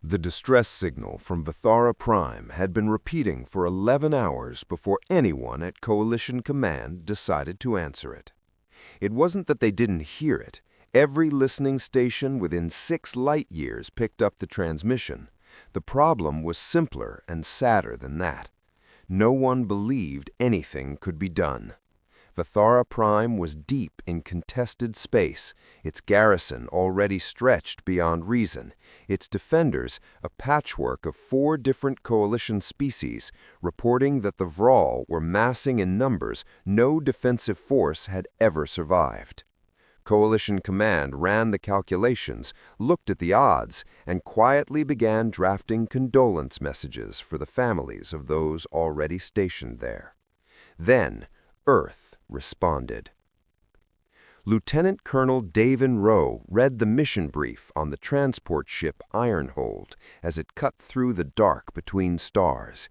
The distress signal from Vethara Prime had been repeating for 11 hours before anyone at Coalition Command decided to answer it. It wasn't that they didn't hear it. Every listening station within 6 light-years picked up the transmission. The problem was simpler and sadder than that. No one believed anything could be done. Vethara Prime was deep in contested space, its garrison already stretched beyond reason, its defenders a patchwork of 4 different coalition species, reporting that the Vrahl were massing in numbers no defensive force had ever survived. Coalition Command ran the calculations, looked at the odds, and quietly began drafting condolence messages for the families of those already stationed there. Then, Earth responded. Lieutenant Colonel Davan Rowe read the mission brief on the transport ship Ironhold as it cut through the dark between stars.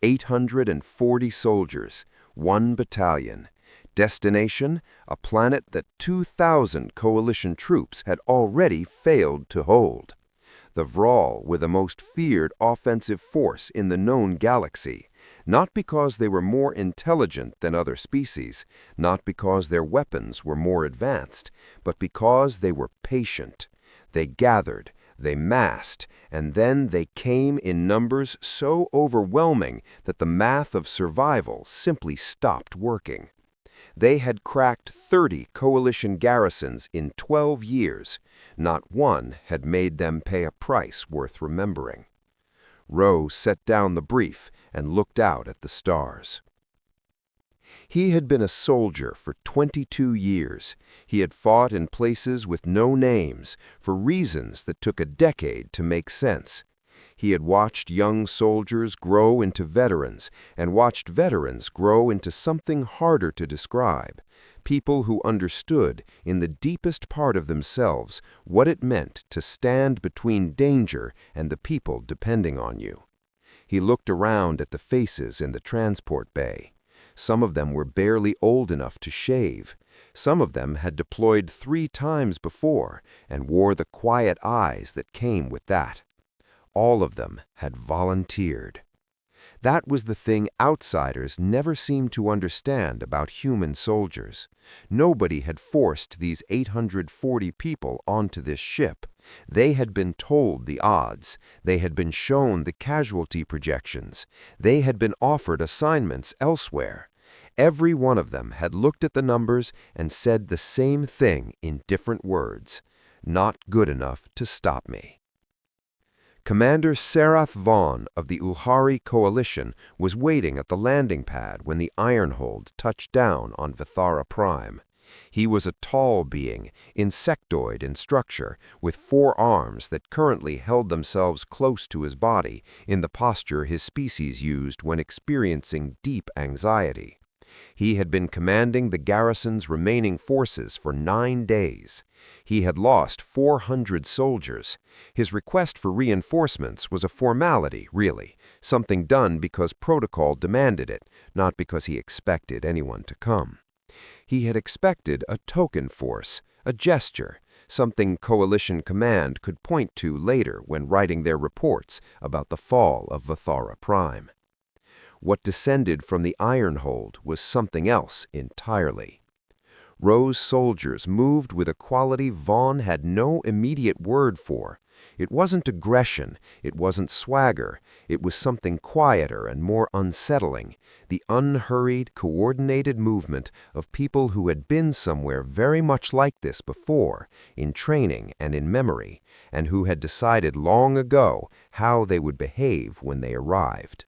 840 soldiers, 1 battalion. Destination, a planet that 2,000 coalition troops had already failed to hold. The Vrahl were the most feared offensive force in the known galaxy, not because they were more intelligent than other species, not because their weapons were more advanced, but because they were patient. They gathered, they massed, and then they came in numbers so overwhelming that the math of survival simply stopped working. They had cracked 30 coalition garrisons in 12 years. Not one had made them pay a price worth remembering. Rowe set down the brief and looked out at the stars. He had been a soldier for 22 years. He had fought in places with no names, for reasons that took a decade to make sense. He had watched young soldiers grow into veterans, and watched veterans grow into something harder to describe. People who understood, in the deepest part of themselves, what it meant to stand between danger and the people depending on you. He looked around at the faces in the transport bay. Some of them were barely old enough to shave. Some of them had deployed 3 times before and wore the quiet eyes that came with that. All of them had volunteered. That was the thing outsiders never seemed to understand about human soldiers. Nobody had forced these 840 people onto this ship. They had been told the odds. They had been shown the casualty projections. They had been offered assignments elsewhere. Every one of them had looked at the numbers and said the same thing in different words. Not good enough to stop me. Commander Sarath Vaughn of the Ulhari Coalition was waiting at the landing pad when the Ironhold touched down on Vethara Prime. He was a tall being, insectoid in structure, with 4 arms that currently held themselves close to his body in the posture his species used when experiencing deep anxiety. He had been commanding the garrison's remaining forces for 9 days. He had lost 400 soldiers. His request for reinforcements was a formality, really, something done because protocol demanded it, not because he expected anyone to come. He had expected a token force, a gesture, something Coalition Command could point to later when writing their reports about the fall of Vethara Prime. What descended from the Ironhold was something else entirely. Rowe's soldiers moved with a quality Vaughn had no immediate word for. It wasn't aggression, it wasn't swagger, it was something quieter and more unsettling, the unhurried, coordinated movement of people who had been somewhere very much like this before, in training and in memory, and who had decided long ago how they would behave when they arrived.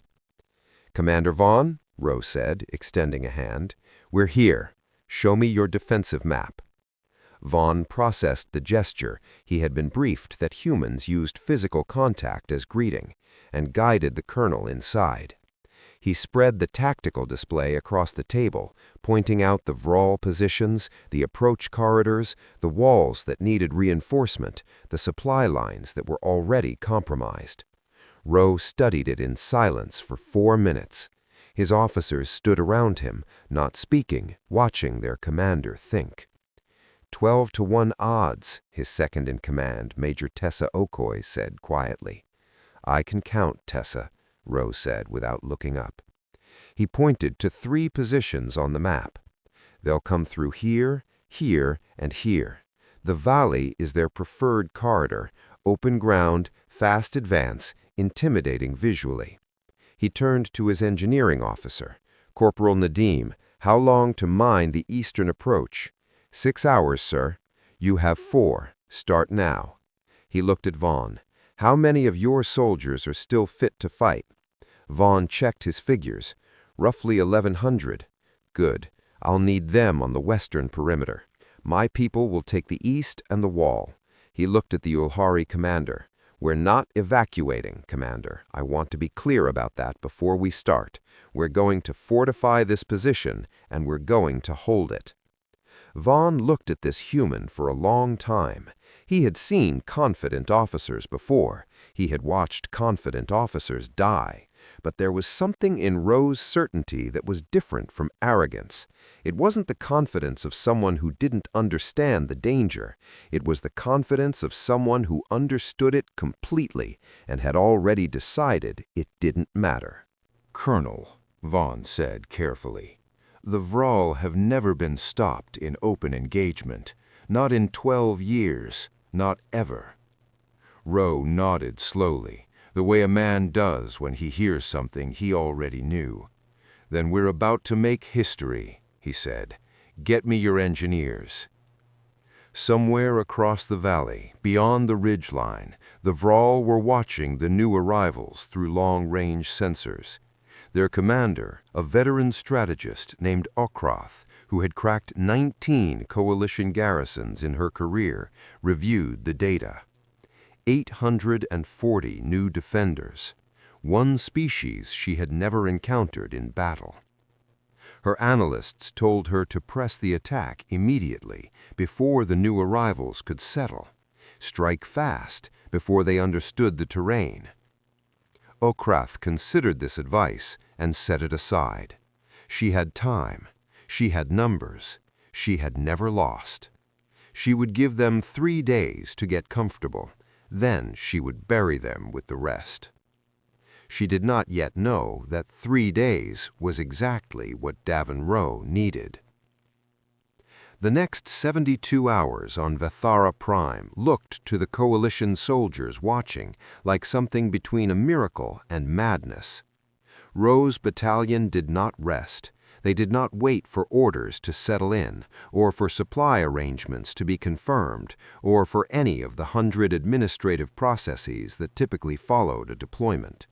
"Commander Vaughn," Rowe said, extending a hand, "we're here. Show me your defensive map." Vaughn processed the gesture. He had been briefed that humans used physical contact as greeting, and guided the colonel inside. He spread the tactical display across the table, pointing out the Vrahl positions, the approach corridors, the walls that needed reinforcement, the supply lines that were already compromised. Rowe studied it in silence for 4 minutes. His officers stood around him, not speaking, watching their commander think. 12 to 1 odds, his second-in-command, Major Tessa Okoy, said quietly. "I can count, Tessa," Rowe said without looking up. He pointed to 3 positions on the map. "They'll come through here, here, and here. The valley is their preferred corridor, open ground, fast advance, intimidating visually." He turned to his engineering officer. "Corporal Nadim, how long to mine the eastern approach?" 6 hours, sir." "You have 4. Start now." He looked at Vaughn. "How many of your soldiers are still fit to fight?" Vaughn checked his figures. "Roughly 1,100. "Good. I'll need them on the western perimeter. My people will take the east and the wall." He looked at the Ulhari commander. "We're not evacuating, Commander. I want to be clear about that before we start. We're going to fortify this position, and we're going to hold it." Vaughn looked at this human for a long time. He had seen confident officers before. He had watched confident officers die. But there was something in Rowe's certainty that was different from arrogance. It wasn't the confidence of someone who didn't understand the danger. It was the confidence of someone who understood it completely and had already decided it didn't matter. "Colonel," Vaughn said carefully, "the Vrahl have never been stopped in open engagement. Not in 12 years. Not ever." Rowe nodded slowly, the way a man does when he hears something he already knew. "Then we're about to make history," he said. "Get me your engineers." Somewhere across the valley, beyond the ridgeline, the Vrahl were watching the new arrivals through long-range sensors. Their commander, a veteran strategist named Okrath, who had cracked 19 coalition garrisons in her career, reviewed the data. 840 new defenders, one species she had never encountered in battle. Her analysts told her to press the attack immediately, before the new arrivals could settle. Strike fast, before they understood the terrain. Okrath considered this advice and set it aside. She had time. She had numbers. She had never lost. She would give them 3 days to get comfortable. Then she would bury them with the rest. She did not yet know that 3 days was exactly what Davan Rowe needed. The next 72 hours on Vethara Prime looked to the coalition soldiers watching like something between a miracle and madness. Rowe's battalion did not rest. They did not wait for orders to settle in, or for supply arrangements to be confirmed, or for any of the 100 administrative processes that typically followed a deployment.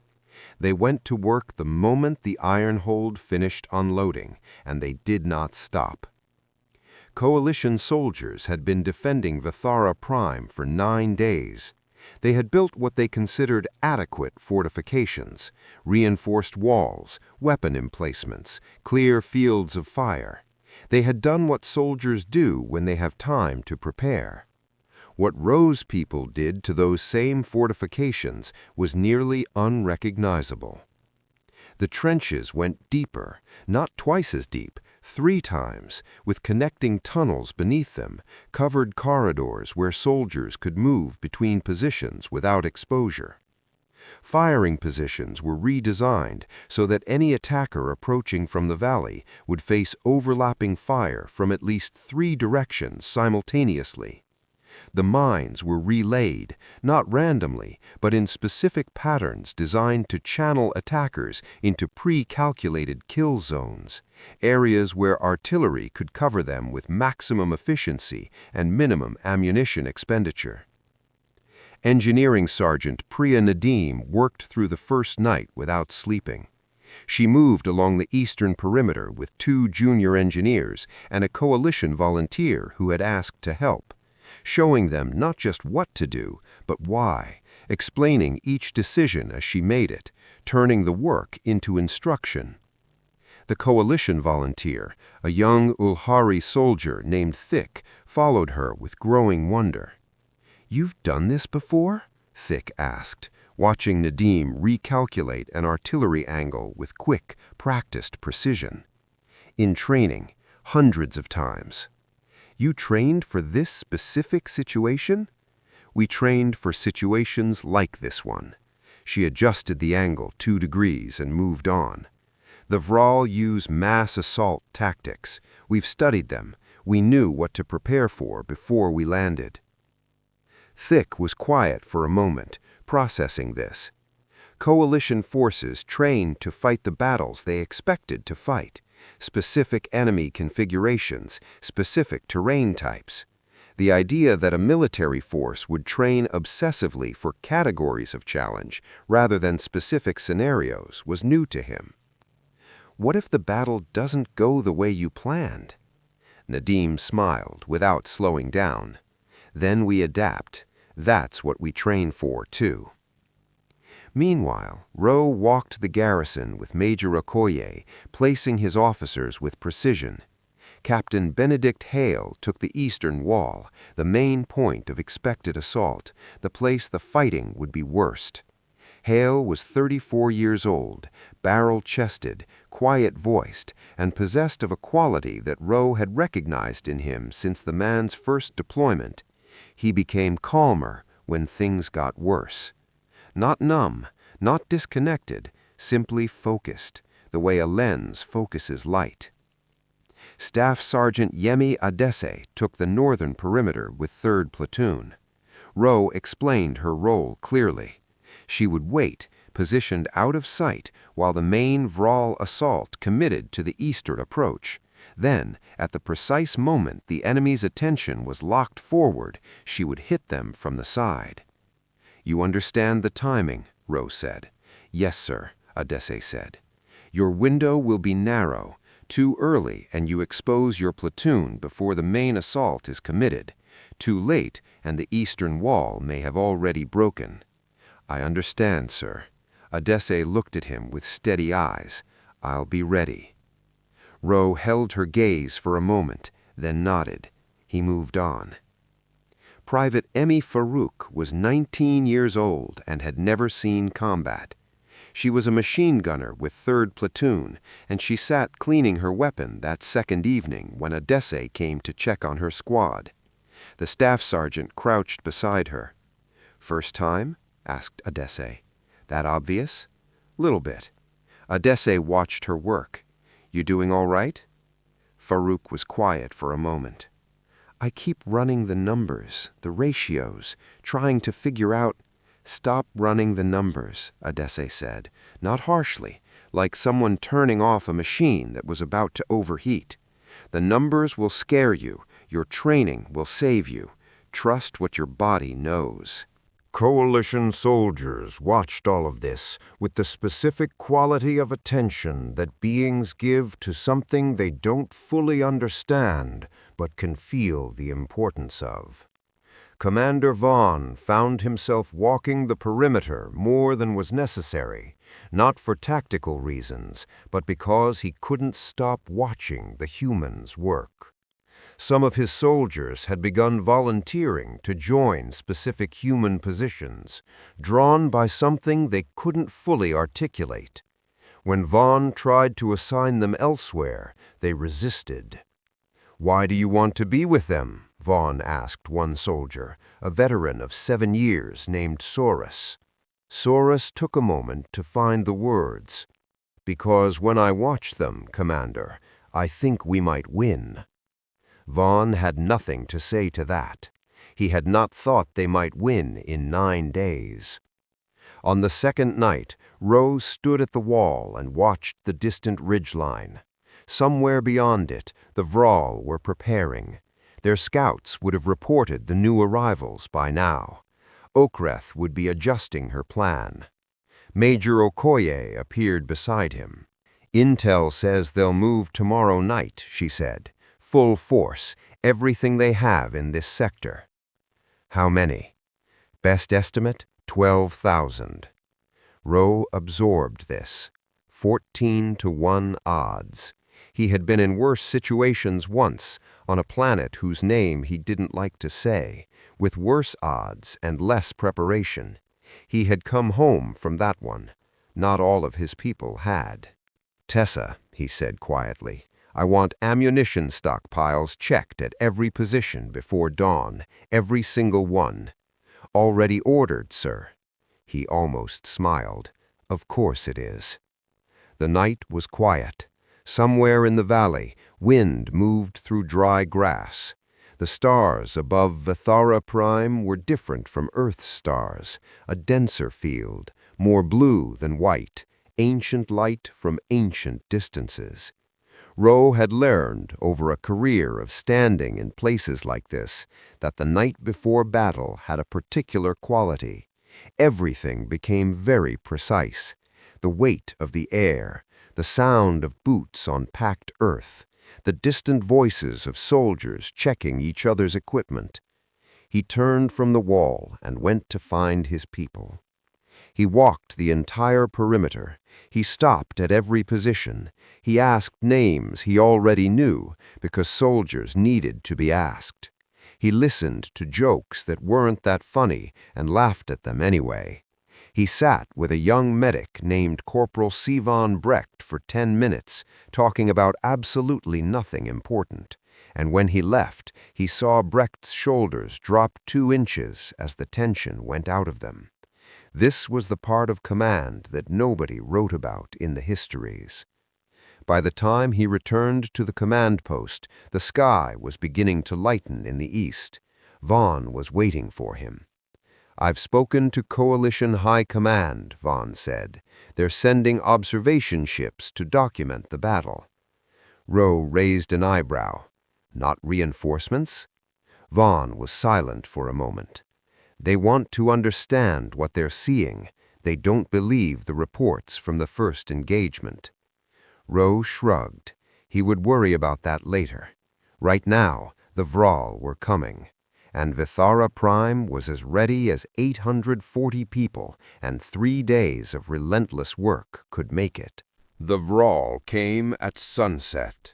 They went to work the moment the iron hold finished unloading, and they did not stop. Coalition soldiers had been defending Vethara Prime for 9 days. They had built what they considered adequate fortifications, reinforced walls, weapon emplacements, clear fields of fire. They had done what soldiers do when they have time to prepare. What Rowe's people did to those same fortifications was nearly unrecognizable. The trenches went deeper, not twice as deep, 3 times, with connecting tunnels beneath them, covered corridors where soldiers could move between positions without exposure. Firing positions were redesigned so that any attacker approaching from the valley would face overlapping fire from at least 3 directions simultaneously. The mines were relayed, not randomly, but in specific patterns designed to channel attackers into pre-calculated kill zones, areas where artillery could cover them with maximum efficiency and minimum ammunition expenditure. Engineering Sergeant Priya Nadim worked through the first night without sleeping. She moved along the eastern perimeter with 2 junior engineers and a coalition volunteer who had asked to help, showing them not just what to do, but why, explaining each decision as she made it, turning the work into instruction. The coalition volunteer, a young Ulhari soldier named Thick, followed her with growing wonder. "You've done this before?" Thick asked, watching Nadim recalculate an artillery angle with quick, practiced precision. "In training, hundreds of times." "You trained for this specific situation?" "We trained for situations like this one." She adjusted the angle 2 degrees and moved on. The Vrahl use mass assault tactics. We've studied them. We knew what to prepare for before we landed. Thick was quiet for a moment, processing this. Coalition forces trained to fight the battles they expected to fight. Specific enemy configurations, specific terrain types. The idea that a military force would train obsessively for categories of challenge rather than specific scenarios was new to him. What if the battle doesn't go the way you planned? Nadim smiled without slowing down. Then we adapt. That's what we train for, too. Meanwhile, Rowe walked the garrison with Major Okoye, placing his officers with precision. Captain Benedict Hale took the eastern wall, the main point of expected assault, the place the fighting would be worst. Hale was 34 years old, barrel-chested, quiet-voiced, and possessed of a quality that Rowe had recognized in him since the man's first deployment. He became calmer when things got worse. Not numb, not disconnected, simply focused, the way a lens focuses light. Staff Sergeant Yemi Adese took the northern perimeter with 3rd Platoon. Rowe explained her role clearly. She would wait, positioned out of sight, while the main Vrahl assault committed to the eastern approach. Then, at the precise moment the enemy's attention was locked forward, she would hit them from the side. "You understand the timing," Rowe said. "Yes, sir," Adese said. "Your window will be narrow, too early, and you expose your platoon before the main assault is committed. Too late, and the eastern wall may have already broken." "I understand, sir." Adese looked at him with steady eyes. "I'll be ready." Rowe held her gaze for a moment, then nodded. He moved on. Private Emmy Farouk was 19 years old and had never seen combat. She was a machine gunner with 3rd Platoon, and she sat cleaning her weapon that second evening when Adese came to check on her squad. The staff sergeant crouched beside her. "First time?" asked Adese. "That obvious?" "Little bit." Adese watched her work. "You doing all right?" Farouk was quiet for a moment. "I keep running the numbers, the ratios, trying to figure out—" "Stop running the numbers," Adese said, not harshly, like someone turning off a machine that was about to overheat. "The numbers will scare you. Your training will save you. Trust what your body knows." Coalition soldiers watched all of this with the specific quality of attention that beings give to something they don't fully understand but can feel the importance of. Commander Vaughn found himself walking the perimeter more than was necessary, not for tactical reasons, but because he couldn't stop watching the humans work. Some of his soldiers had begun volunteering to join specific human positions, drawn by something they couldn't fully articulate. When Vaughn tried to assign them elsewhere, they resisted. "Why do you want to be with them?" Vaughn asked one soldier, a veteran of 7 years named Saurus. Saurus took a moment to find the words. "Because when I watch them, Commander, I think we might win." Vaughn had nothing to say to that. He had not thought they might win in 9 days. On the second night, Rowe stood at the wall and watched the distant ridgeline. Somewhere beyond it, the Vrahl were preparing. Their scouts would have reported the new arrivals by now. Okreth would be adjusting her plan. Major Okoye appeared beside him. "Intel says they'll move tomorrow night," she said. "Full force, everything they have in this sector." "How many?" "Best estimate, 12,000. Rowe absorbed this. 14-to-1 odds. He had been in worse situations once, on a planet whose name he didn't like to say, with worse odds and less preparation. He had come home from that one. Not all of his people had. "Tessa," he said quietly, "I want ammunition stockpiles checked at every position before dawn, every single one." "Already ordered, sir." He almost smiled. Of course it is. The night was quiet. Somewhere in the valley, wind moved through dry grass. The stars above Vethara Prime were different from Earth's stars, a denser field, more blue than white, ancient light from ancient distances. Rowe had learned, over a career of standing in places like this, that the night before battle had a particular quality. Everything became very precise. The weight of the air, the sound of boots on packed earth, the distant voices of soldiers checking each other's equipment. He turned from the wall and went to find his people. He walked the entire perimeter. He stopped at every position. He asked names he already knew because soldiers needed to be asked. He listened to jokes that weren't that funny and laughed at them anyway. He sat with a young medic named Corporal Sivan Brecht for 10 minutes, talking about absolutely nothing important. And when he left, he saw Brecht's shoulders drop 2 inches as the tension went out of them. This was the part of command that nobody wrote about in the histories. By the time he returned to the command post, the sky was beginning to lighten in the east. Vaughn was waiting for him. "I've spoken to Coalition High Command," Vaughn said. "They're sending observation ships to document the battle." Rowe raised an eyebrow. "Not reinforcements?" Vaughn was silent for a moment. "They want to understand what they're seeing. They don't believe the reports from the first engagement." Rowe shrugged. He would worry about that later. Right now, the Vrahl were coming, and Vethara Prime was as ready as 840 people, and 3 days of relentless work could make it. The Vrahl came at sunset.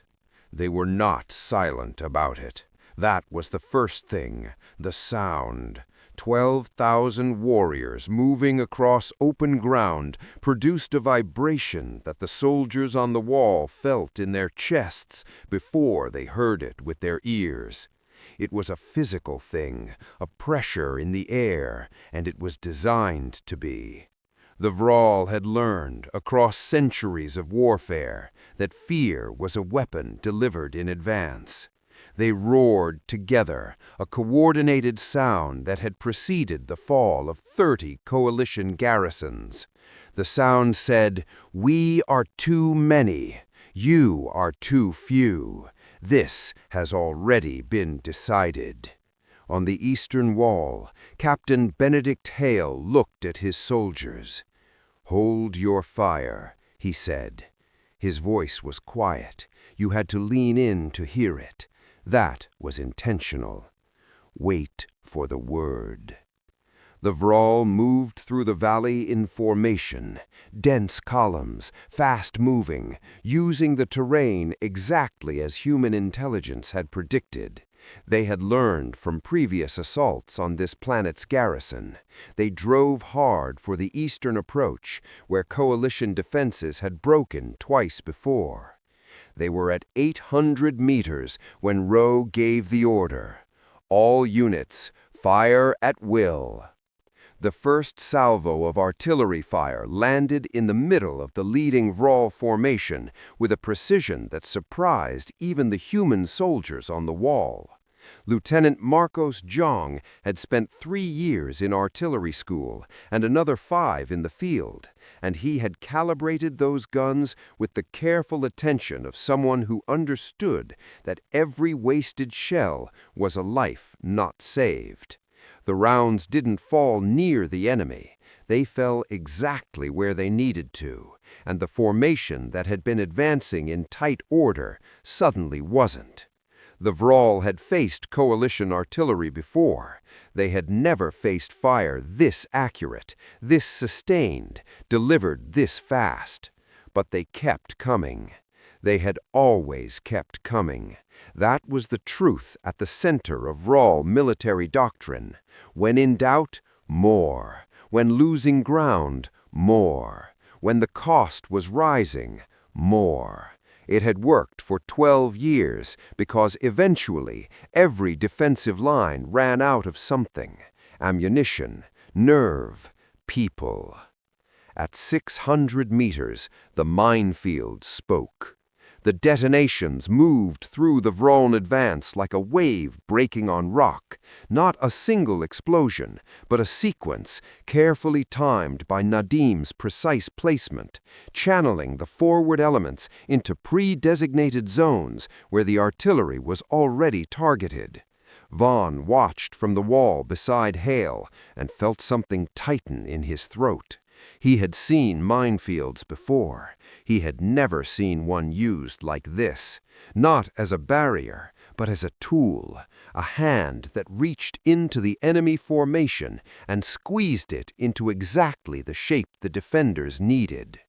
They were not silent about it. That was the first thing, the sound. 12,000 warriors moving across open ground produced a vibration that the soldiers on the wall felt in their chests before they heard it with their ears. It was a physical thing, a pressure in the air, and it was designed to be. The Vrahl had learned, across centuries of warfare, that fear was a weapon delivered in advance. They roared together, a coordinated sound that had preceded the fall of 30 coalition garrisons. The sound said, "We are too many. You are too few. This has already been decided." On the eastern wall, Captain Benedict Hale looked at his soldiers. "Hold your fire," he said. His voice was quiet. You had to lean in to hear it. That was intentional. Wait for the word. The Vrahl moved through the valley in formation, dense columns, fast-moving, using the terrain exactly as human intelligence had predicted. They had learned from previous assaults on this planet's garrison. They drove hard for the eastern approach, where coalition defenses had broken twice before. They were at 800 meters when Rowe gave the order. "All units, fire at will." The first salvo of artillery fire landed in the middle of the leading Vrahl formation with a precision that surprised even the human soldiers on the wall. Lieutenant Marcos Jong had spent 3 years in artillery school and another 5 in the field, and he had calibrated those guns with the careful attention of someone who understood that every wasted shell was a life not saved. The rounds didn't fall near the enemy. They fell exactly where they needed to, and the formation that had been advancing in tight order suddenly wasn't. The Vrahl had faced coalition artillery before. They had never faced fire this accurate, this sustained, delivered this fast. But they kept coming. They had always kept coming. That was the truth at the center of Vrahl military doctrine. When in doubt, more. When losing ground, more. When the cost was rising, more. It had worked for 12 years because eventually every defensive line ran out of something: ammunition, nerve, people. At 600 meters, the minefield spoke. The detonations moved through the Vrahl advance like a wave breaking on rock, not a single explosion, but a sequence carefully timed by Nadim's precise placement, channeling the forward elements into pre-designated zones where the artillery was already targeted. Vaughn watched from the wall beside Hale and felt something tighten in his throat. He had seen minefields before. He had never seen one used like this, not as a barrier, but as a tool, a hand that reached into the enemy formation and squeezed it into exactly the shape the defenders needed.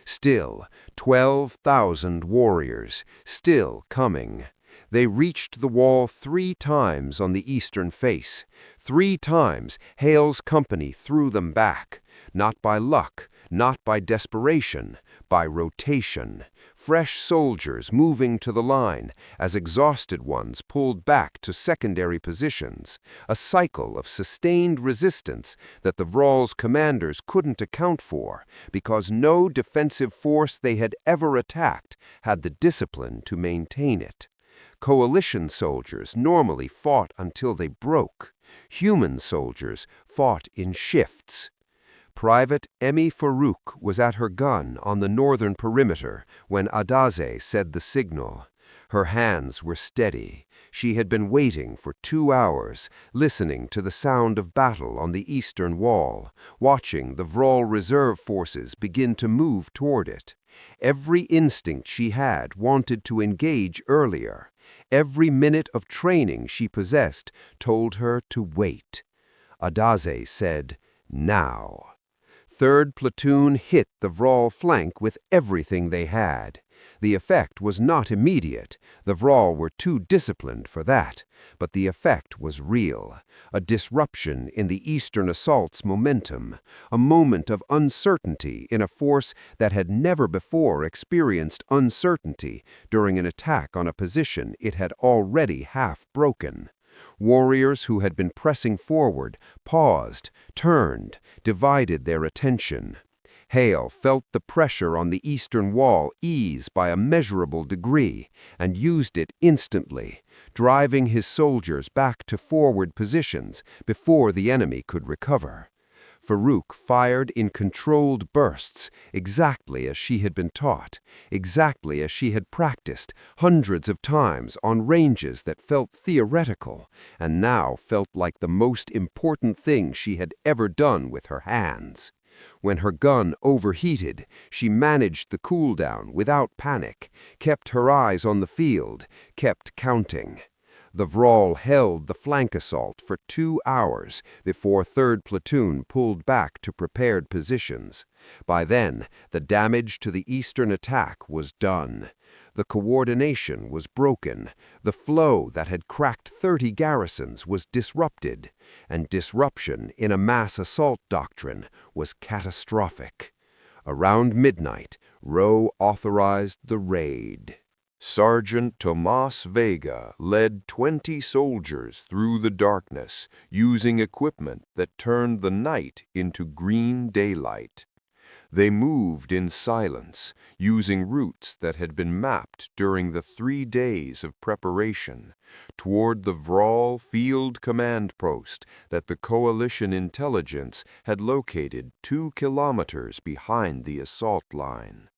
Still, 12,000 warriors, still coming. They reached the wall 3 times on the eastern face. 3 times Hale's company threw them back. Not by luck, not by desperation, by rotation. Fresh soldiers moving to the line as exhausted ones pulled back to secondary positions. A cycle of sustained resistance that the Vrahl's commanders couldn't account for because no defensive force they had ever attacked had the discipline to maintain it. Coalition soldiers normally fought until they broke. Human soldiers fought in shifts. Private Emi Farouk was at her gun on the northern perimeter when Adaze said the signal. Her hands were steady. She had been waiting for 2 hours, listening to the sound of battle on the eastern wall, watching the Vrahl reserve forces begin to move toward it. Every instinct she had wanted to engage earlier. Every minute of training she possessed told her to wait. Adaze said, "Now." 3rd Platoon hit the Vrahl flank with everything they had. The effect was not immediate. The Vrahl were too disciplined for that. But the effect was real. A disruption in the Eastern assault's momentum. A moment of uncertainty in a force that had never before experienced uncertainty during an attack on a position it had already half broken. Warriors who had been pressing forward paused, turned, divided their attention. Hale felt the pressure on the eastern wall ease by a measurable degree and used it instantly, driving his soldiers back to forward positions before the enemy could recover. Farouk fired in controlled bursts, exactly as she had been taught, exactly as she had practiced hundreds of times on ranges that felt theoretical and now felt like the most important thing she had ever done with her hands. When her gun overheated, she managed the cooldown without panic, kept her eyes on the field, kept counting. The Vrahl held the flank assault for 2 hours before 3rd Platoon pulled back to prepared positions. By then, the damage to the eastern attack was done. The coordination was broken. The flow that had cracked 30 garrisons was disrupted, and disruption in a mass assault doctrine was catastrophic. Around midnight, Rowe authorized the raid. Sergeant Tomas Vega led 20 soldiers through the darkness, using equipment that turned the night into green daylight. They moved in silence, using routes that had been mapped during the 3 days of preparation, toward the Vrahl field command post that the coalition intelligence had located 2 kilometers behind the assault line.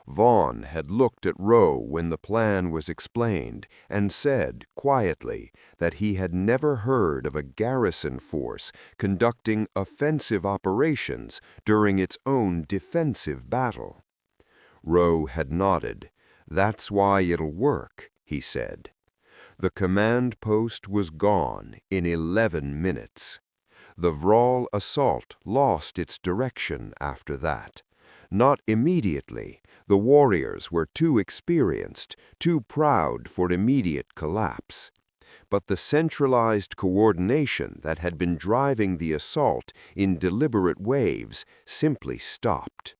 Vaughn had looked at Rowe when the plan was explained and said, quietly, that he had never heard of a garrison force conducting offensive operations during its own defensive battle. Rowe had nodded. "That's why it'll work," he said. The command post was gone in 11 minutes. The Vrahl assault lost its direction after that. Not immediately. The warriors were too experienced, too proud for immediate collapse. But the centralized coordination that had been driving the assault in deliberate waves simply stopped.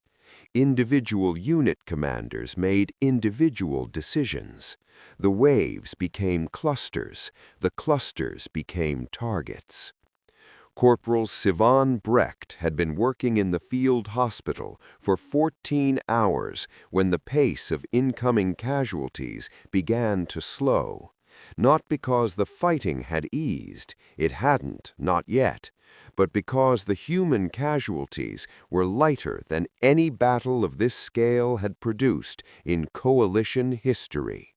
Individual unit commanders made individual decisions. The waves became clusters. The clusters became targets. Corporal Sivan Brecht had been working in the field hospital for 14 hours when the pace of incoming casualties began to slow. Not because the fighting had eased, it hadn't, not yet, but because the human casualties were lighter than any battle of this scale had produced in coalition history.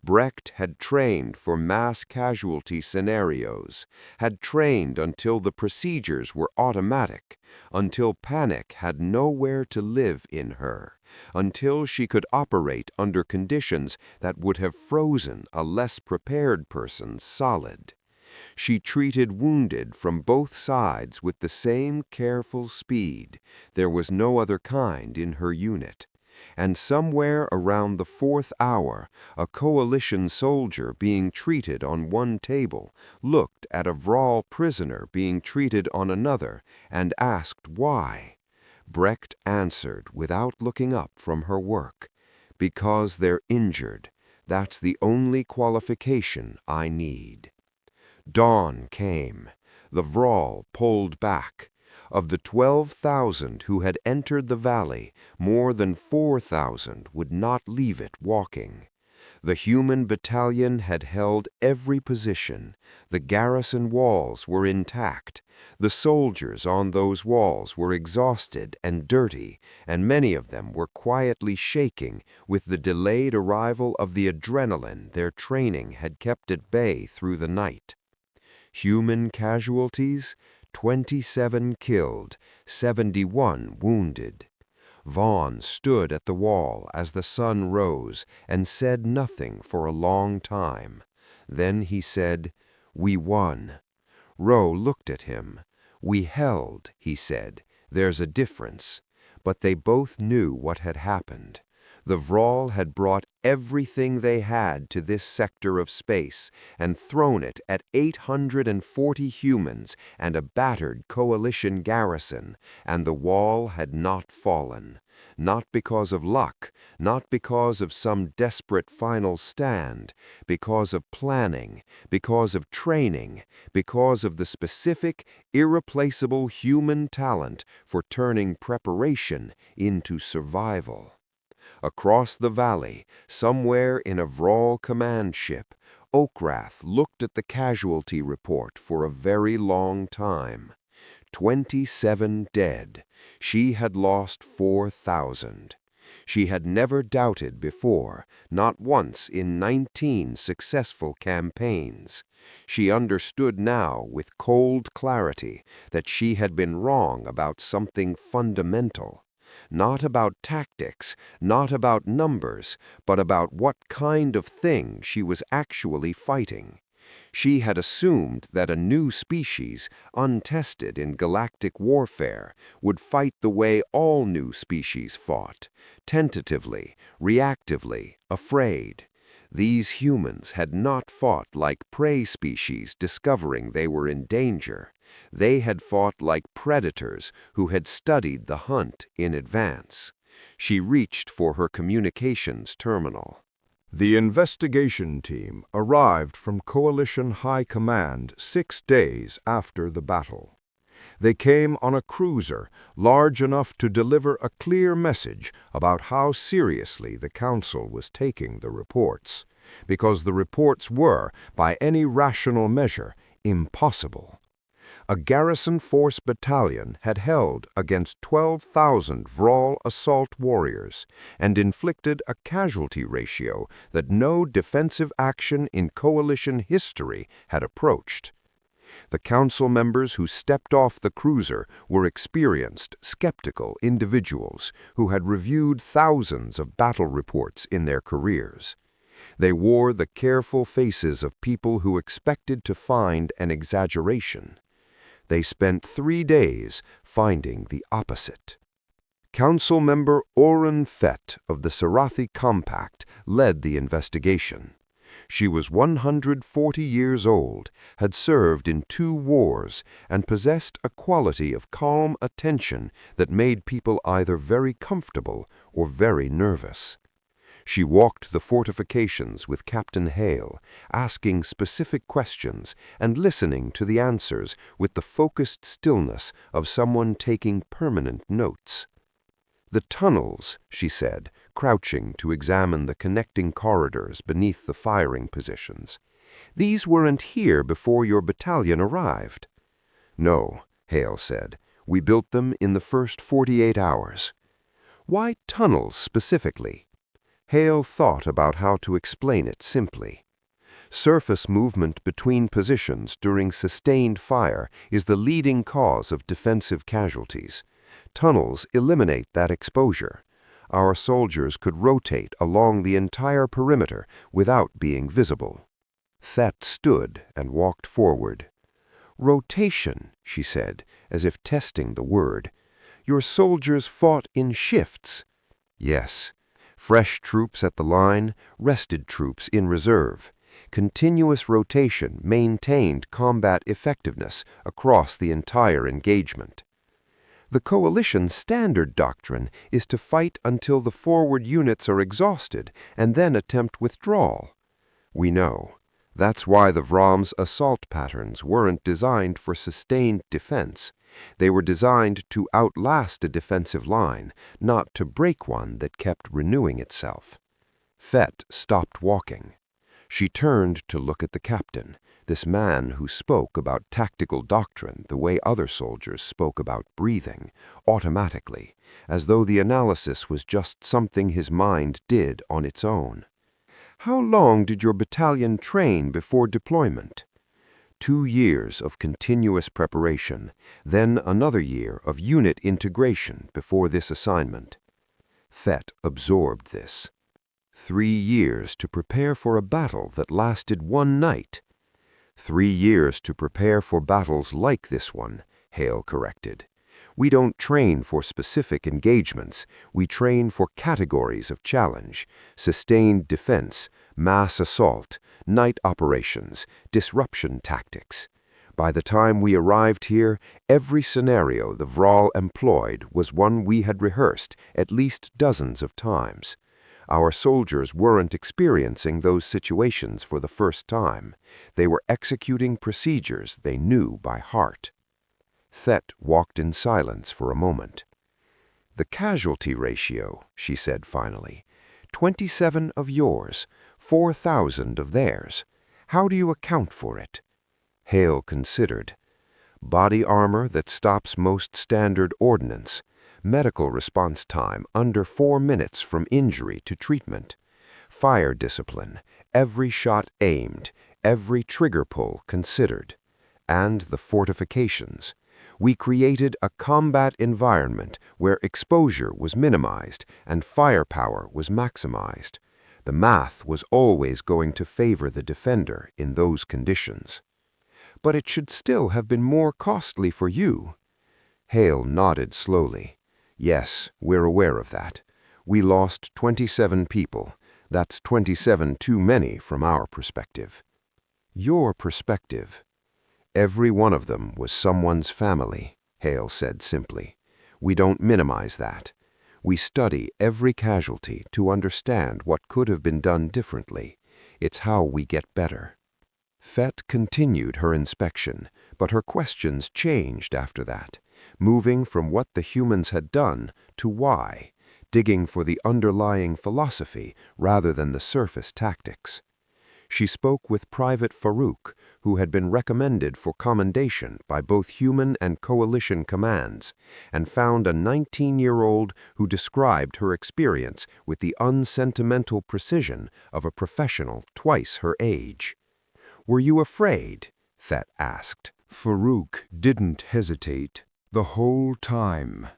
Brecht had trained for mass casualty scenarios, had trained until the procedures were automatic, until panic had nowhere to live in her, until she could operate under conditions that would have frozen a less prepared person solid. She treated wounded from both sides with the same careful speed. There was no other kind in her unit. And somewhere around the 4th hour, a coalition soldier being treated on one table looked at a Vrahl prisoner being treated on another and asked why. Brecht answered without looking up from her work, "Because they're injured. That's the only qualification I need." Dawn came. The Vrahl pulled back. Of the 12,000 who had entered the valley, more than 4,000 would not leave it walking. The human battalion had held every position. The garrison walls were intact. The soldiers on those walls were exhausted and dirty, and many of them were quietly shaking with the delayed arrival of the adrenaline their training had kept at bay through the night. Human casualties? 27 killed, 71 wounded. Vaughn stood at the wall as the sun rose and said nothing for a long time. Then he said, "We won." Rowe looked at him. "We held," he said. "There's a difference." But they both knew what had happened. The Vrahl had brought everything they had to this sector of space and thrown it at 840 humans and a battered coalition garrison, and the wall had not fallen. Not because of luck, not because of some desperate final stand, because of planning, because of training, because of the specific, irreplaceable human talent for turning preparation into survival. Across the valley, somewhere in a Vrahl command ship, Okrath looked at the casualty report for a very long time. 27 dead. She had lost 4,000. She had never doubted before, not once in 19 successful campaigns. She understood now with cold clarity that she had been wrong about something fundamental. Not about tactics, not about numbers, but about what kind of thing she was actually fighting. She had assumed that a new species, untested in galactic warfare, would fight the way all new species fought, tentatively, reactively, afraid. These humans had not fought like prey species discovering they were in danger. They had fought like predators who had studied the hunt in advance. She reached for her communications terminal. The investigation team arrived from Coalition High Command 6 days after the battle. They came on a cruiser large enough to deliver a clear message about how seriously the Council was taking the reports, because the reports were, by any rational measure, impossible. A garrison force battalion had held against 12,000 Vrahl assault warriors and inflicted a casualty ratio that no defensive action in coalition history had approached. The council members who stepped off the cruiser were experienced, skeptical individuals who had reviewed thousands of battle reports in their careers. They wore the careful faces of people who expected to find an exaggeration. They spent 3 days finding the opposite. Council member Oren Fett of the Sarathi Compact led the investigation. She was 140 years old, had served in 2 wars, and possessed a quality of calm attention that made people either very comfortable or very nervous. She walked the fortifications with Captain Hale, asking specific questions and listening to the answers with the focused stillness of someone taking permanent notes. "The tunnels," she said, crouching to examine the connecting corridors beneath the firing positions. "These weren't here before your battalion arrived." "No," Hale said. "We built them in the first 48 hours." "Why tunnels specifically?" Hale thought about how to explain it simply. Surface movement between positions during sustained fire is the leading cause of defensive casualties. Tunnels eliminate that exposure. Our soldiers could rotate along the entire perimeter without being visible. Thet stood and walked forward. "Rotation," she said, as if testing the word. "Your soldiers fought in shifts." "Yes. Fresh troops at the line, rested troops in reserve. Continuous rotation maintained combat effectiveness across the entire engagement." "The coalition's standard doctrine is to fight until the forward units are exhausted and then attempt withdrawal." "We know. That's why the Vrahm's assault patterns weren't designed for sustained defense. They were designed to outlast a defensive line, not to break one that kept renewing itself." Thet stopped walking. She turned to look at the captain, this man who spoke about tactical doctrine the way other soldiers spoke about breathing, automatically, as though the analysis was just something his mind did on its own. "How long did your battalion train before deployment?" 2 years of continuous preparation, then another year of unit integration before this assignment. Thet absorbed this. 3 years to prepare for a battle that lasted 1 night. 3 years to prepare for battles like this one, Hale corrected. "We don't train for specific engagements. We train for categories of challenge: sustained defense, mass assault, night operations, disruption tactics. By the time we arrived here, every scenario the Vrahl employed was one we had rehearsed at least dozens of times. Our soldiers weren't experiencing those situations for the first time. They were executing procedures they knew by heart." Thet walked in silence for a moment. "The casualty ratio," she said finally. 27 of yours, 4,000 of theirs. How do you account for it?" Hale considered. "Body armor that stops most standard ordnance. Medical response time under 4 minutes from injury to treatment. Fire discipline, every shot aimed, every trigger pull considered. And the fortifications. We created a combat environment where exposure was minimized and firepower was maximized. The math was always going to favor the defender in those conditions." "But it should still have been more costly for you." Hale nodded slowly. "Yes, we're aware of that. We lost 27 people. That's 27 too many from our perspective." "Your perspective." "Every one of them was someone's family," Hale said simply. "We don't minimize that. We study every casualty to understand what could have been done differently. It's how we get better." Thet continued her inspection, but her questions changed after that, moving from what the humans had done to why, digging for the underlying philosophy rather than the surface tactics. She spoke with Private Farouk, who had been recommended for commendation by both human and coalition commands, and found a 19-year-old who described her experience with the unsentimental precision of a professional twice her age. "Were you afraid?" Thet asked. Farouk didn't hesitate the whole time.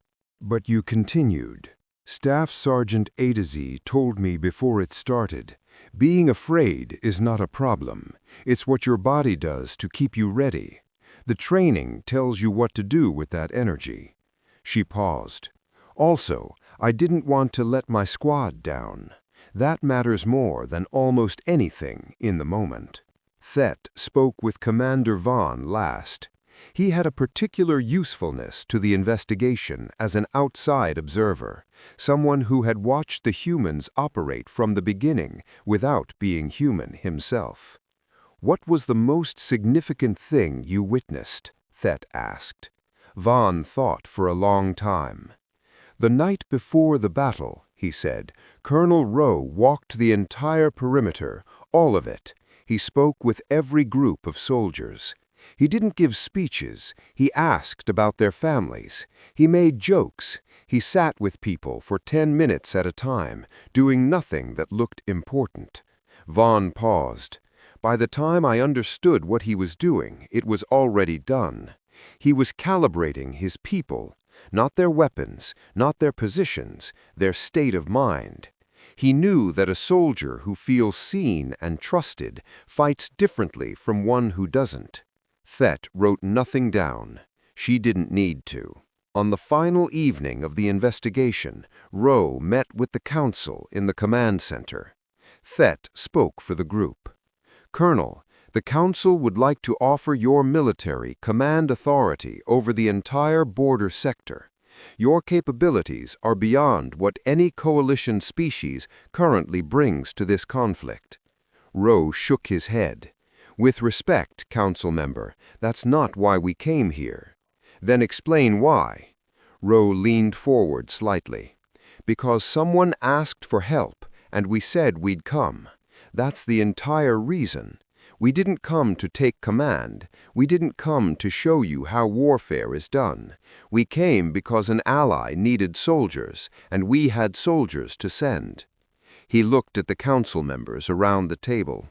"But you continued. Staff Sergeant A to Z told me before it started, being afraid is not a problem. It's what your body does to keep you ready. The training tells you what to do with that energy." She paused. "Also, I didn't want to let my squad down. That matters more than almost anything in the moment." Thet spoke with Commander Vaughn last. He had a particular usefulness to the investigation as an outside observer, someone who had watched the humans operate from the beginning without being human himself. "What was the most significant thing you witnessed?" Thet asked. Vaughn thought for a long time. "The night before the battle," he said, "Colonel Rowe walked the entire perimeter, all of it. He spoke with every group of soldiers. He didn't give speeches, he asked about their families. He made jokes. He sat with people for 10 minutes at a time, doing nothing that looked important." Vaughn paused. "By the time I understood what he was doing, it was already done. He was calibrating his people, not their weapons, not their positions, their state of mind. He knew that a soldier who feels seen and trusted fights differently from one who doesn't." Thet wrote nothing down. She didn't need to. On the final evening of the investigation, Rowe met with the council in the command center. Thet spoke for the group. "Colonel, the council would like to offer your military command authority over the entire border sector. Your capabilities are beyond what any coalition species currently brings to this conflict." Rowe shook his head. "With respect, council member, that's not why we came here." "Then explain why." Rowe leaned forward slightly. "Because someone asked for help, and we said we'd come. That's the entire reason. We didn't come to take command. We didn't come to show you how warfare is done. We came because an ally needed soldiers, and we had soldiers to send." He looked at the council members around the table.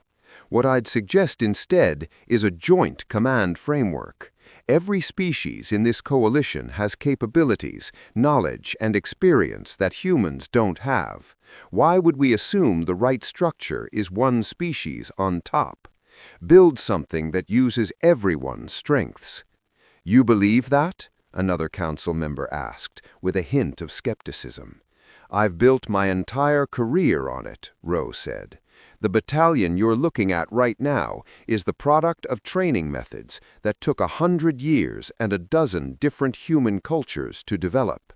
"What I'd suggest instead is a joint command framework. Every species in this coalition has capabilities, knowledge, and experience that humans don't have. Why would we assume the right structure is one species on top? Build something that uses everyone's strengths." "You believe that?" another council member asked, with a hint of skepticism. "I've built my entire career on it," Rowe said. "The battalion you're looking at right now is the product of training methods that took 100 years and a dozen different human cultures to develop.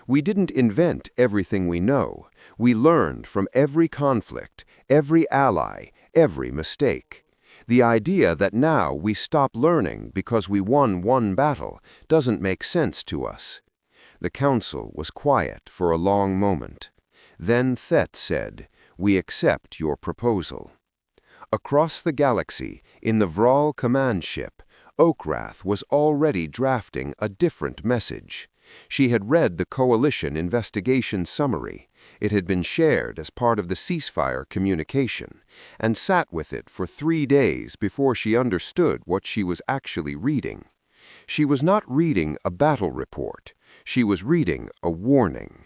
We didn't invent everything we know. We learned from every conflict, every ally, every mistake. The idea that now we stop learning because we won one battle doesn't make sense to us." The council was quiet for a long moment. Then Thet said, "We accept your proposal." Across the galaxy, in the Vrahl command ship, Okrath was already drafting a different message. She had read the Coalition investigation summary. It had been shared as part of the ceasefire communication, and sat with it for 3 days before she understood what she was actually reading. She was not reading a battle report. She was reading a warning.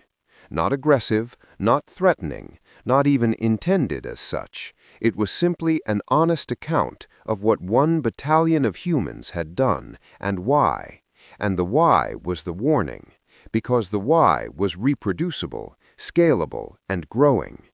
Not aggressive, not threatening, not even intended as such. It was simply an honest account of what one battalion of humans had done and why. And the why was the warning, because the why was reproducible, scalable, and growing.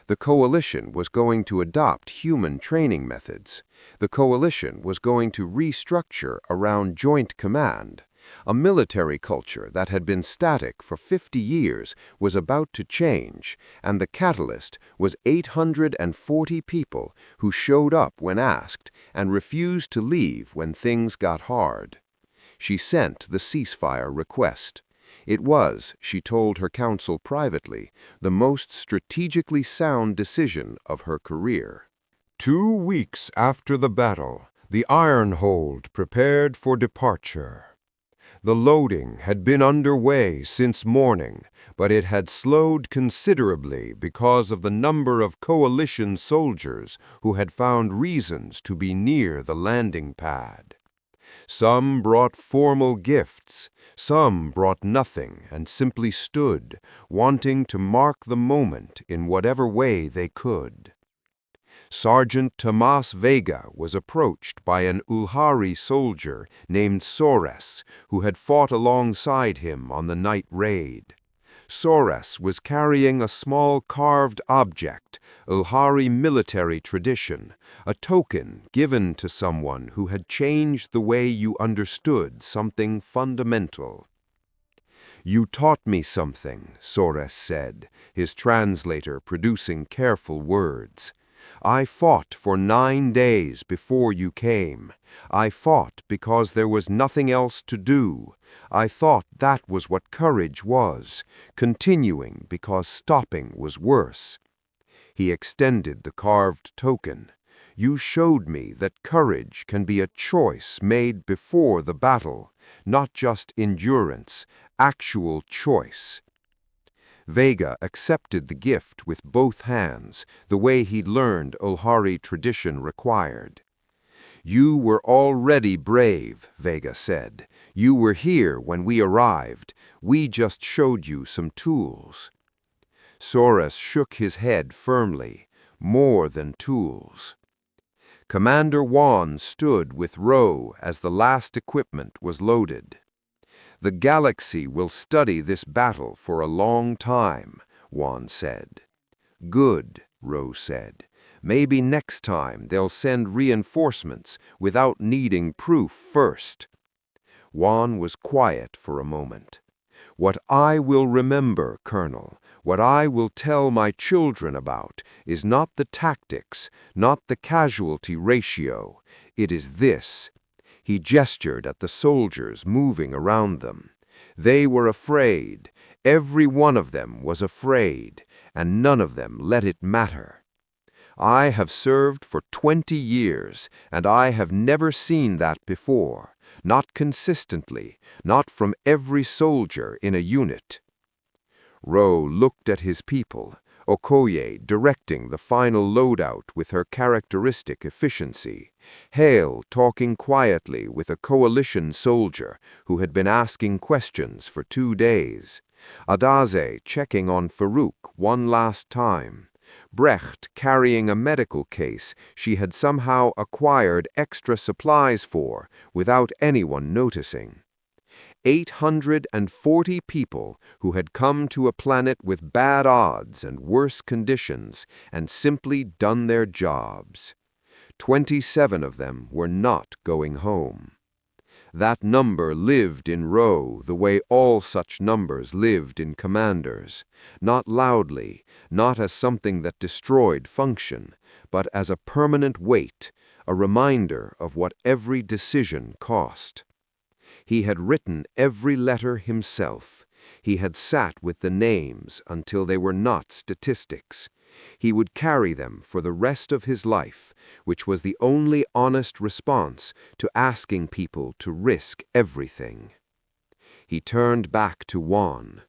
The coalition was going to adopt human training methods. The coalition was going to restructure around joint command. A military culture that had been static for 50 years was about to change, and the catalyst was 840 people who showed up when asked and refused to leave when things got hard. She sent the ceasefire request. It was, she told her council privately, the most strategically sound decision of her career. 2 weeks after the battle, the Ironhold prepared for departure. The loading had been underway since morning, but it had slowed considerably because of the number of coalition soldiers who had found reasons to be near the landing pad. Some brought formal gifts, some brought nothing and simply stood, wanting to mark the moment in whatever way they could. Sergeant Tomas Vega was approached by an Ulhari soldier named Sores, who had fought alongside him on the night raid. Sores was carrying a small carved object, Ulhari military tradition, a token given to someone who had changed the way you understood something fundamental. "You taught me something," Sores said, his translator producing careful words. "I fought for 9 days before you came. I fought because there was nothing else to do. I thought that was what courage was, continuing because stopping was worse." He extended the carved token. "You showed me that courage can be a choice made before the battle, not just endurance, actual choice." Vega accepted the gift with both hands, the way he'd learned Ulhari tradition required. "You were already brave," Vega said. "You were here when we arrived. We just showed you some tools." Sores shook his head firmly. "More than tools." Commander Juan stood with Rowe as the last equipment was loaded. "The galaxy will study this battle for a long time," Juan said. "Good," Rowe said. "Maybe next time they'll send reinforcements without needing proof first." Juan was quiet for a moment. "What I will remember, Colonel, what I will tell my children about, is not the tactics, not the casualty ratio. It is this." He gestured at the soldiers moving around them. They were afraid. Every one of them was afraid, and none of them let it matter. "I have served for 20 years, and I have never seen that before. Not consistently, not from every soldier in a unit." Rowe looked at his people, Okoye directing the final loadout with her characteristic efficiency, Hale talking quietly with a coalition soldier who had been asking questions for 2 days, Adaze checking on Farouk one last time, Brecht carrying a medical case she had somehow acquired extra supplies for without anyone noticing. 840 people who had come to a planet with bad odds and worse conditions and simply done their jobs. 27 of them were not going home. That number lived in Rowe the way all such numbers lived in commanders, not loudly, not as something that destroyed function, but as a permanent weight, a reminder of what every decision cost. He had written every letter himself. He had sat with the names until they were not statistics. He would carry them for the rest of his life, which was the only honest response to asking people to risk everything. He turned back to Juan.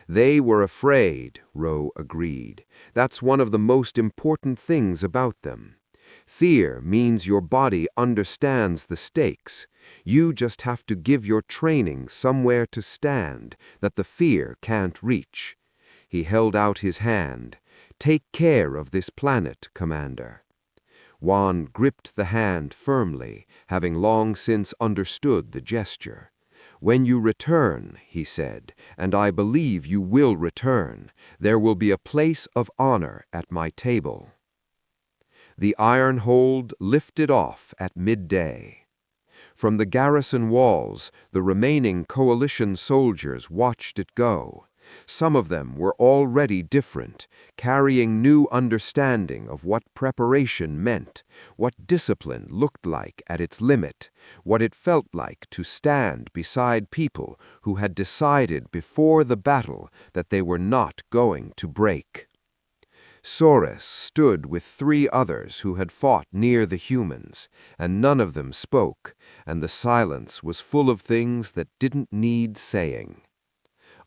"They were afraid," Rowe agreed. "That's one of the most important things about them. Fear means your body understands the stakes. You just have to give your training somewhere to stand that the fear can't reach." He held out his hand. "Take care of this planet, Commander." Juan gripped the hand firmly, having long since understood the gesture. "When you return," he said, "and I believe you will return, there will be a place of honor at my table." The iron hold lifted off at midday. From the garrison walls, the remaining coalition soldiers watched it go. Some of them were already different, carrying new understanding of what preparation meant, what discipline looked like at its limit, what it felt like to stand beside people who had decided before the battle that they were not going to break. Sores stood with 3 others who had fought near the humans, and none of them spoke, and the silence was full of things that didn't need saying.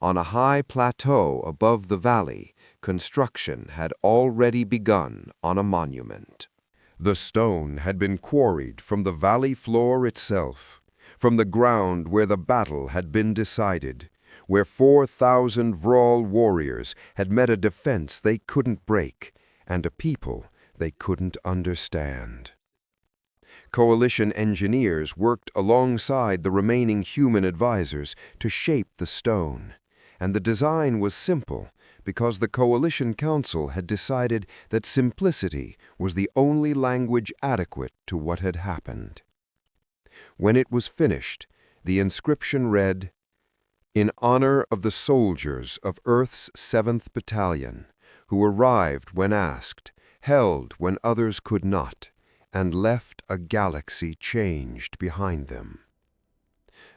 On a high plateau above the valley, construction had already begun on a monument. The stone had been quarried from the valley floor itself, from the ground where the battle had been decided, where 4,000 Vrahl warriors had met a defense they couldn't break, and a people they couldn't understand. Coalition engineers worked alongside the remaining human advisors to shape the stone, And the design was simple, because the Coalition Council had decided that simplicity was the only language adequate to what had happened. When it was finished, the inscription read, "In honor of the soldiers of Earth's 7th Battalion, who arrived when asked, held when others could not, and left a galaxy changed behind them."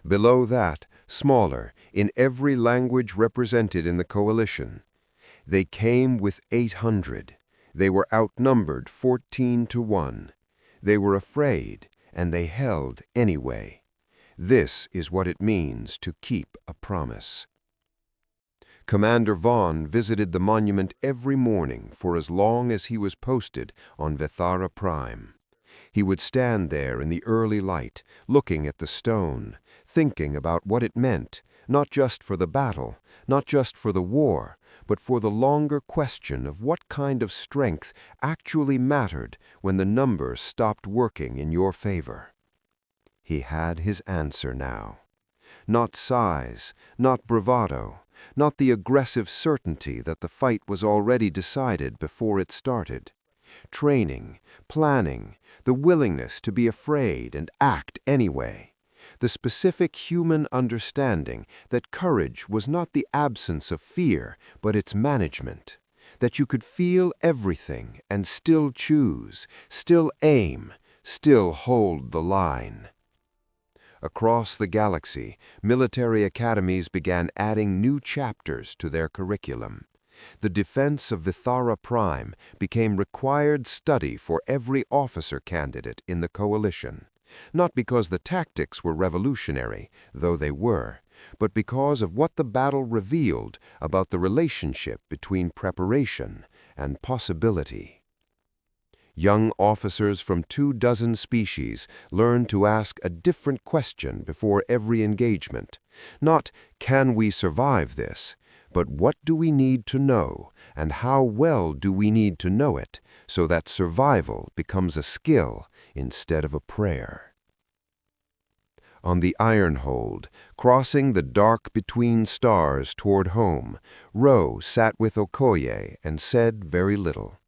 Below that, smaller, in every language represented in the Coalition, "They came with 800. They were outnumbered 14 to 1. They were afraid, and they held anyway. This is what it means to keep a promise." Commander Vaughn visited the monument every morning for as long as he was posted on Vethara Prime. He would stand there in the early light, looking at the stone, thinking about what it meant, not just for the battle, not just for the war, but for the longer question of what kind of strength actually mattered when the numbers stopped working in your favor. He had his answer now. Not size, not bravado, not the aggressive certainty that the fight was already decided before it started. Training, planning, the willingness to be afraid and act anyway. The specific human understanding that courage was not the absence of fear, but its management. That you could feel everything and still choose, still aim, still hold the line. Across the galaxy, military academies began adding new chapters to their curriculum. The Defense of Vethara Prime became required study for every officer candidate in the Coalition. Not because the tactics were revolutionary, though they were, but because of what the battle revealed about the relationship between preparation and possibility. Young officers from 24 species learned to ask a different question before every engagement. Not, "Can we survive this?" but "What do we need to know, and how well do we need to know it, so that survival becomes a skill instead of a prayer?" On the Ironhold, crossing the dark between stars toward home, Rowe sat with Okoye and said very little.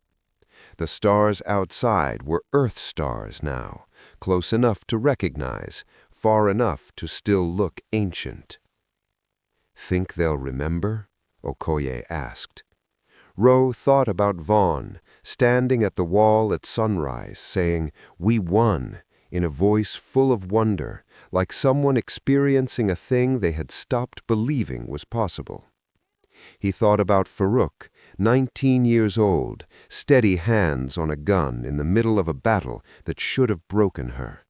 The stars outside were Earth stars now, close enough to recognize, far enough to still look ancient. "Think they'll remember?" Okoye asked. Rowe thought about Vaughn, standing at the wall at sunrise, saying, "We won," in a voice full of wonder, like someone experiencing a thing they had stopped believing was possible. He thought about Farouk, 19 years old, steady hands on a gun in the middle of a battle that should have broken her.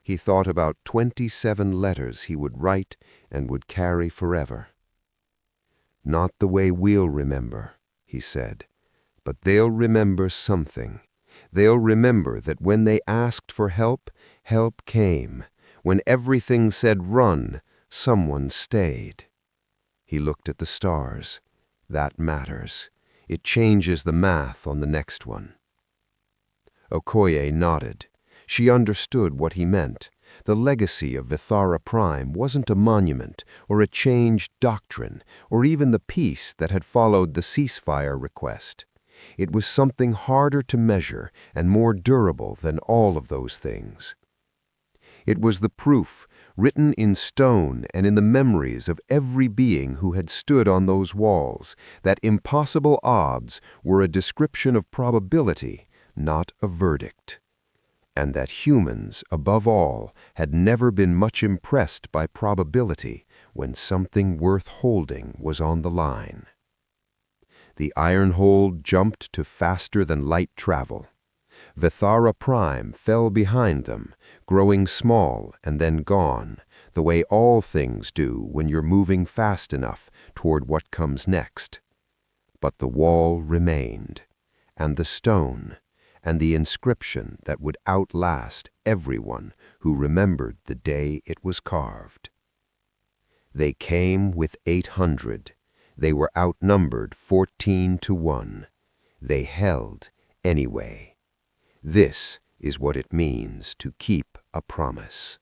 He thought about 27 letters he would write and would carry forever. "Not the way we'll remember," he said, "but they'll remember something. They'll remember that when they asked for help, help came. When everything said run, someone stayed." He looked at the stars. That matters. It changes the math on the next one. Okoye nodded. She understood what he meant. The legacy of Vethara Prime wasn't a monument or a changed doctrine or even the peace that had followed the ceasefire request. It was something harder to measure and more durable than all of those things. It was the proof, written in stone and in the memories of every being who had stood on those walls, that impossible odds were a description of probability, not a verdict. And that humans, above all, had never been much impressed by probability when something worth holding was on the line. The Ironhold jumped to faster-than-light travel. Vethara Prime fell behind them, growing small and then gone, the way all things do when you're moving fast enough toward what comes next. But the wall remained, and the stone, and the inscription that would outlast everyone who remembered the day it was carved. They came with 800. They were outnumbered 14 to 1. They held anyway. This is what it means to keep a promise.